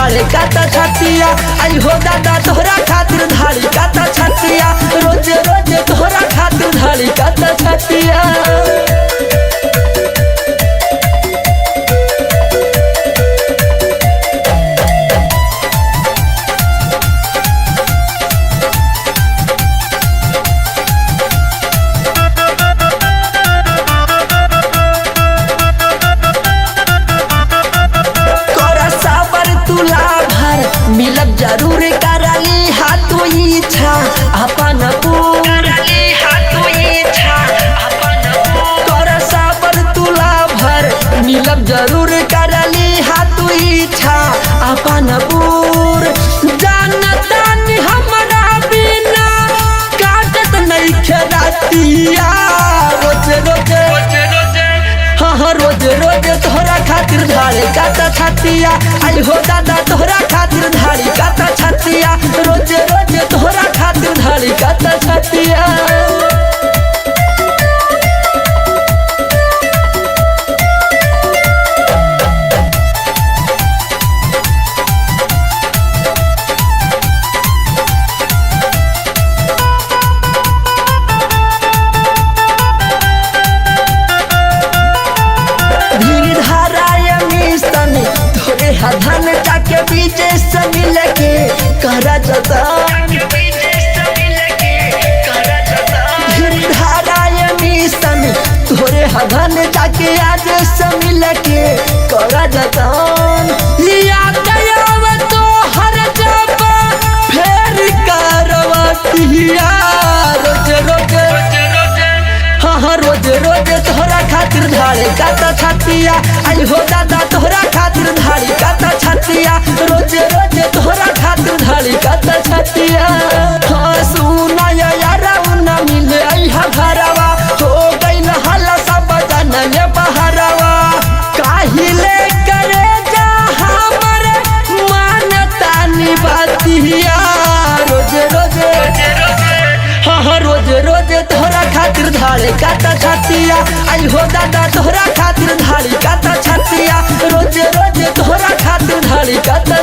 धारे काता छतिया। आई हो दादा तोहरा खातिर धारी काता छतिया। रोज रोज तोहरा खातिर धारी काता छतिया। मिलब जरूर करली हाथ इच्छा अपन पूरली हाथ इच्छा अपन कर साबर तुला भर। मिलब जरूर करली हाथ इच्छा अपन पूर। जानता नहीं हमरा बिना काटत नहीं खेरातिया। रोज रोज हाँ रोज रोज तोहरा खातिर धारे काता छतिया। आई हो दादा तोहरा खातिर धारी काता छतिया। रोज रोज तोहरा खातिर धारी काता छतिया। धन जाके बीच से मिल के करा जता धाराय मिशन तोरे धन जाके आज से मिल के करा जता। लिया गया तो हर जब फेर करवतिया। रोज रोज हाँ रोज रोज तोहरा खातिर धारे काता छतिया। आई हो दादा तोहरा खातिर धारी काता छतिया। रोज रोज तोहरा खातिर धारी काता छतिया। हाँ सुना यारा उना मिले अइहा घरवा। हो गइल हल्ला सब जनले बहरवा। काहिले करे जा हमरे मानता निभातिया। रोज रोज हाँ रोज रोज तोहरा खातिर धारे काता छतिया। आई हो दादा तोहरा खातिर धारी काता छतिया। रोज रोज तोहरा खातिर धारी काता